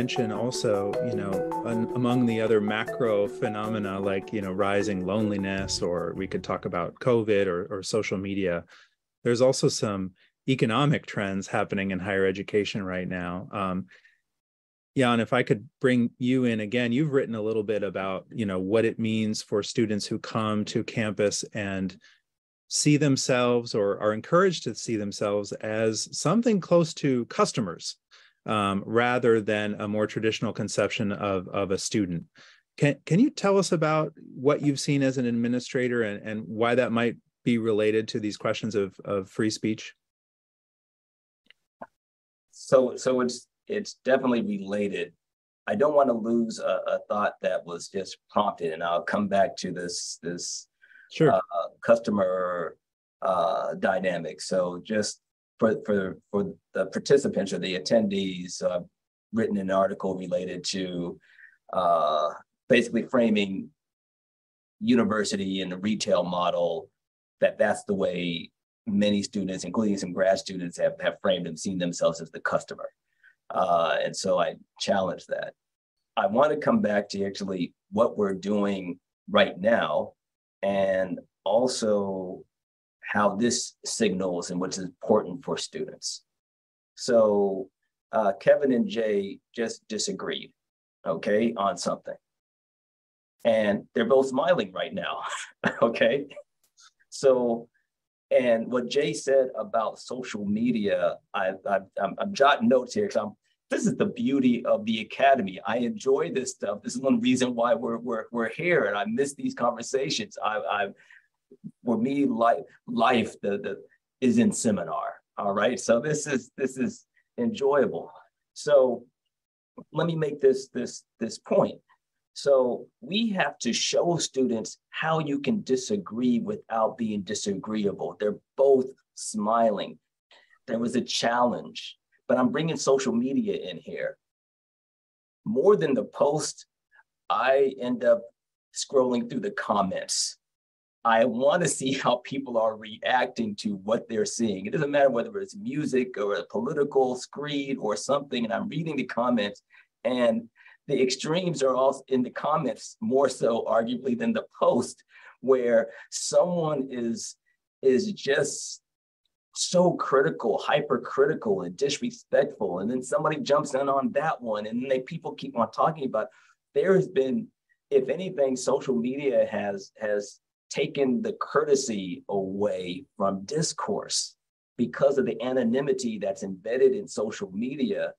mention also, among the other macro phenomena like, rising loneliness, or we could talk about COVID or social media, there's also some economic trends happening in higher education right now. Jan, if I could bring you in again, you've written a little bit about, what it means for students who come to campus and see themselves or are encouraged to see themselves as something close to customers, rather than a more traditional conception of a student. Can you tell us about what you've seen as an administrator and why that might be related to these questions of free speech? So it's definitely related. I don't want to lose a thought that was just prompted, and I'll come back to this Sure. Customer dynamic. So just for the participants or the attendees, written an article related to basically framing university in the retail model, that's the way many students, including some grad students, have framed and seen themselves as the customer. And so I challenge that. I want to come back to actually what we're doing right now, and also how this signals and what's important for students. So Kevin and Jay just disagreed, okay, on something. And they're both smiling right now, okay? So, and what Jay said about social media, I'm jotting notes here because this is the beauty of the academy. I enjoy this stuff. This is one reason why we're here, and I miss these conversations. For me, life is in seminar. All right, so this is enjoyable. So let me make this point. So we have to show students how you can disagree without being disagreeable. They're both smiling. There was a challenge, but I'm bringing social media in here. More than the post, I end up scrolling through the comments. I want to see how people are reacting to what they're seeing. It doesn't matter whether it's music or a political screed or something, and I'm reading the comments, and the extremes are all in the comments, more so arguably than the post, where someone is just so critical, hypercritical and disrespectful. And then somebody jumps in on that one, and then people keep on talking about. There has been, if anything, social media has taken the courtesy away from discourse because of the anonymity that's embedded in social media.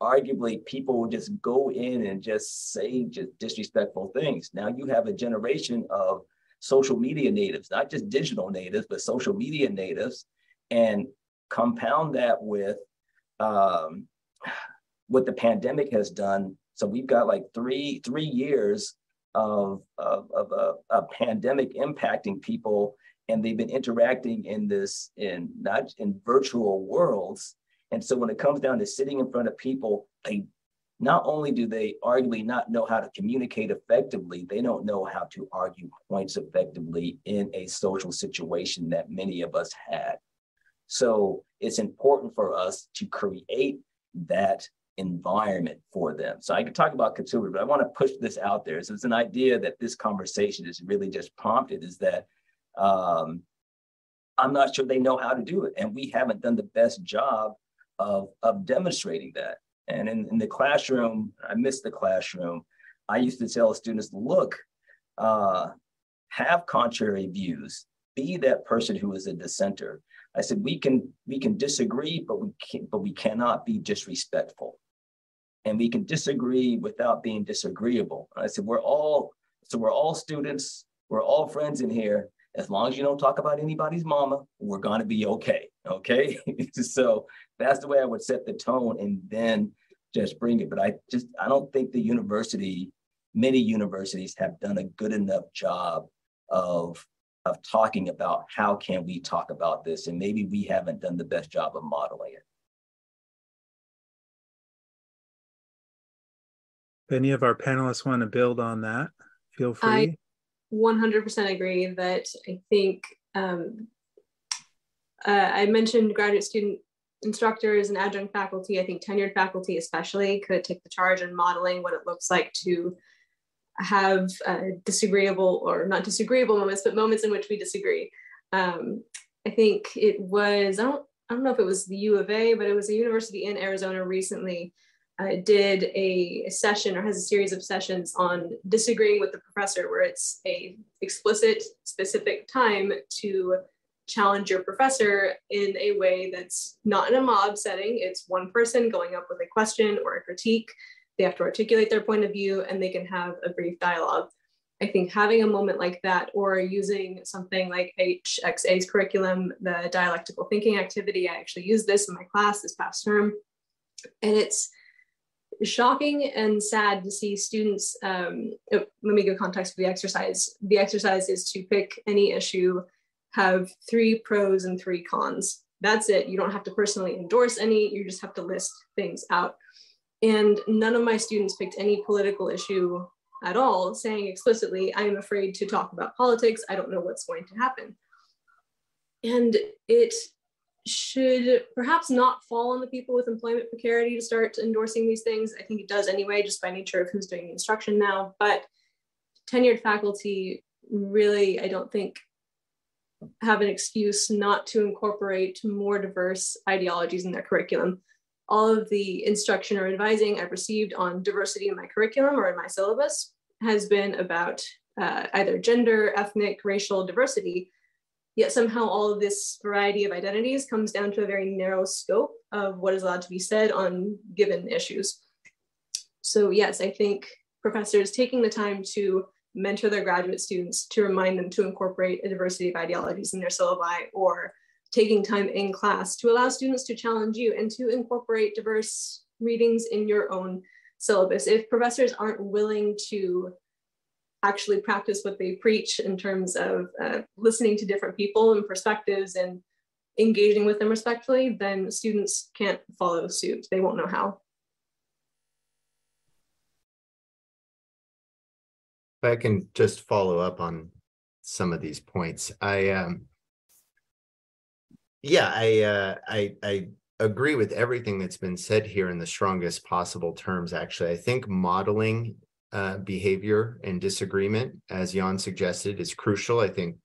Arguably, people will just go in and just say just disrespectful things. Now you have a generation of social media natives, not just digital natives, but social media natives, and compound that with what the pandemic has done. So we've got like three years of a pandemic impacting people, and they've been interacting not in virtual worlds. And so when it comes down to sitting in front of people, they not only do they arguably not know how to communicate effectively, they don't know how to argue points effectively in a social situation that many of us had. So it's important for us to create that environment for them. So I could talk about consumers, but I want to push this out there. So it's an idea that this conversation is really just prompted, is that I'm not sure they know how to do it. And we haven't done the best job of demonstrating that. And in the classroom, I miss the classroom. I used to tell students, look, have contrary views, be that person who is a dissenter. I said, we can disagree, but we cannot be disrespectful. And we can disagree without being disagreeable. And I said, we're all students, we're all friends in here. As long as you don't talk about anybody's mama, we're gonna be okay, okay? So that's the way I would set the tone and then just bring it. But I don't think many universities have done a good enough job of talking about how can we talk about this, and maybe we haven't done the best job of modeling it. If any of our panelists want to build on that, feel free. I 100% agree that I think I mentioned graduate student instructors and adjunct faculty, I think tenured faculty especially, could take the charge in modeling what it looks like to have disagreeable, or not disagreeable moments, but moments in which we disagree. I think it was, I don't know if it was the U of A, but it was a university in Arizona recently did a session, or has a series of sessions on disagreeing with the professor, where it's a explicit, specific time to challenge your professor in a way that's not in a mob setting. It's one person going up with a question or a critique. They have to articulate their point of view, and they can have a brief dialogue. I think having a moment like that, or using something like HXA's curriculum, the dialectical thinking activity, I actually used this in my class this past term. And it's shocking and sad to see students, let me give context for the exercise. The exercise is to pick any issue, have 3 pros and 3 cons. That's it. You don't have to personally endorse any, you just have to list things out. And none of my students picked any political issue at all, saying explicitly, I am afraid to talk about politics. I don't know what's going to happen. And it should perhaps not fall on the people with employment precarity to start endorsing these things. I think it does anyway, just by nature of who's doing the instruction now. But tenured faculty really, I don't think, have an excuse not to incorporate more diverse ideologies in their curriculum. All of the instruction or advising I've received on diversity in my curriculum or in my syllabus has been about either gender, ethnic, racial diversity, yet somehow all of this variety of identities comes down to a very narrow scope of what is allowed to be said on given issues. So yes, I think professors taking the time to mentor their graduate students, to remind them to incorporate a diversity of ideologies in their syllabi, or taking time in class to allow students to challenge you and to incorporate diverse readings in your own syllabus. If professors aren't willing to actually practice what they preach in terms of listening to different people and perspectives and engaging with them respectfully, then students can't follow suit. They won't know how. If I can just follow up on some of these points. I agree with everything that's been said here in the strongest possible terms, actually. I think modeling behavior and disagreement, as Jan suggested, is crucial. I think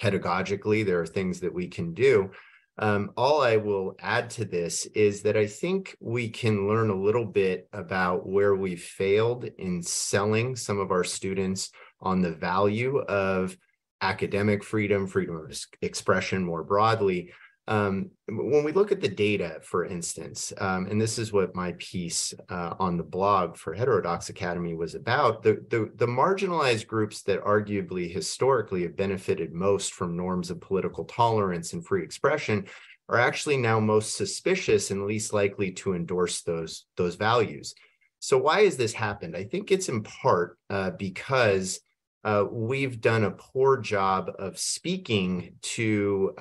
pedagogically, there are things that we can do. All I will add to this is that I think we can learn a little bit about where we failed in selling some of our students on the value of academic freedom, freedom of expression more broadly. When we look at the data, for instance, and this is what my piece on the blog for Heterodox Academy was about, the marginalized groups that arguably historically have benefited most from norms of political tolerance and free expression are actually now most suspicious and least likely to endorse those values. So why has this happened? I think it's in part because we've done a poor job of speaking to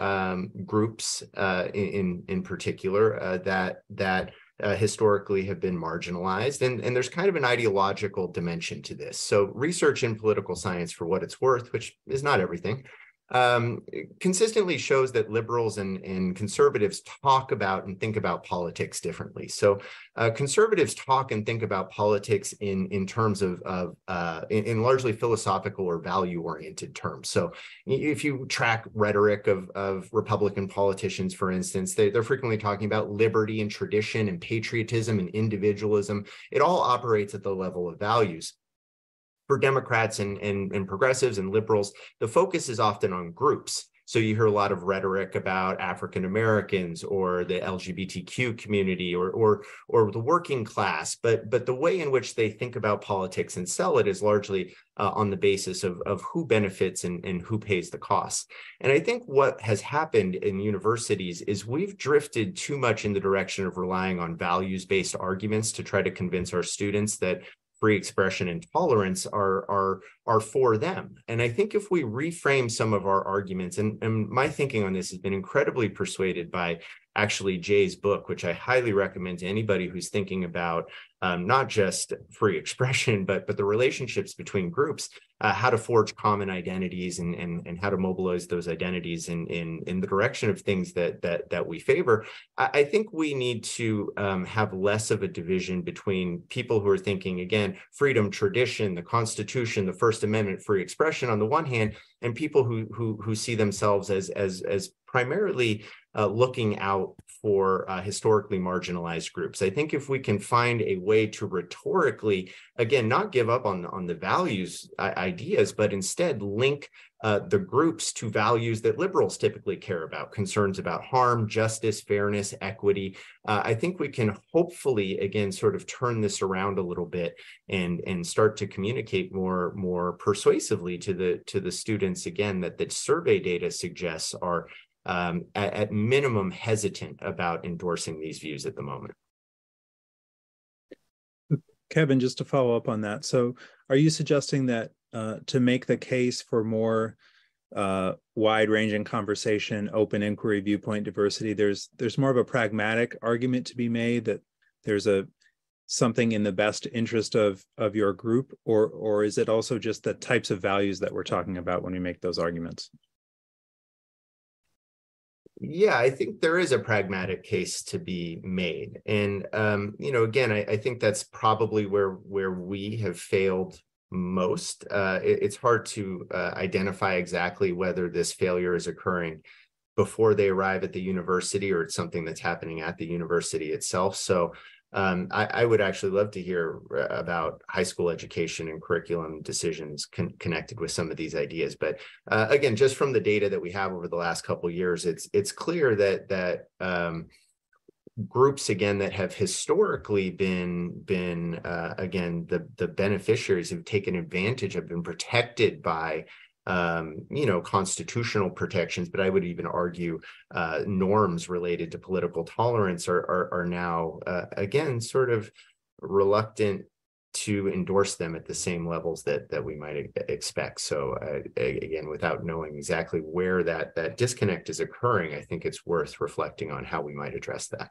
groups in particular that historically have been marginalized. And there's kind of an ideological dimension to this. So research in political science, for what it's worth, which is not everything, consistently shows that liberals and conservatives talk about and think about politics differently. So conservatives talk and think about politics in terms of in largely philosophical or value-oriented terms. So if you track rhetoric of Republican politicians, for instance, they're frequently talking about liberty and tradition and patriotism and individualism. It all operates at the level of values. For Democrats and progressives and liberals, the focus is often on groups. So you hear a lot of rhetoric about African Americans or the LGBTQ community or the working class, but the way in which they think about politics and sell it is largely on the basis of who benefits and who pays the costs. And I think what has happened in universities is we've drifted too much in the direction of relying on values-based arguments to try to convince our students that free expression and tolerance are for them. And I think if we reframe some of our arguments, and my thinking on this has been incredibly persuaded by actually Jay's book, which I highly recommend to anybody who's thinking about not just free expression, but the relationships between groups, how to forge common identities and how to mobilize those identities in the direction of things that we favor. I think we need to have less of a division between people who are thinking, again, freedom, tradition, the Constitution, the First Amendment, free expression on the one hand, and people who see themselves as primarily looking out for historically marginalized groups. I think if we can find a way to rhetorically, again, not give up on the values ideas, but instead link the groups to values that liberals typically care about, concerns about harm, justice, fairness, equity. I think we can hopefully, again, sort of turn this around a little bit and start to communicate more persuasively to the students, again, that survey data suggests are at minimum hesitant about endorsing these views at the moment. Kevin, just to follow up on that. So are you suggesting that to make the case for more wide-ranging conversation, open inquiry, viewpoint diversity, there's more of a pragmatic argument to be made that there's something in the best interest of your group, or is it also just the types of values that we're talking about when we make those arguments? Yeah, I think there is a pragmatic case to be made. And, again, I think that's probably where we have failed most. It's hard to identify exactly whether this failure is occurring before they arrive at the university or it's something that's happening at the university itself. So I would actually love to hear about high school education and curriculum decisions connected with some of these ideas. But again, just from the data that we have over the last couple of years, it's clear that groups, again, that have historically been again, the beneficiaries have taken advantage, have been protected by constitutional protections, but I would even argue norms related to political tolerance are now, again, sort of reluctant to endorse them at the same levels that we might expect. So again, without knowing exactly where that disconnect is occurring, I think it's worth reflecting on how we might address that.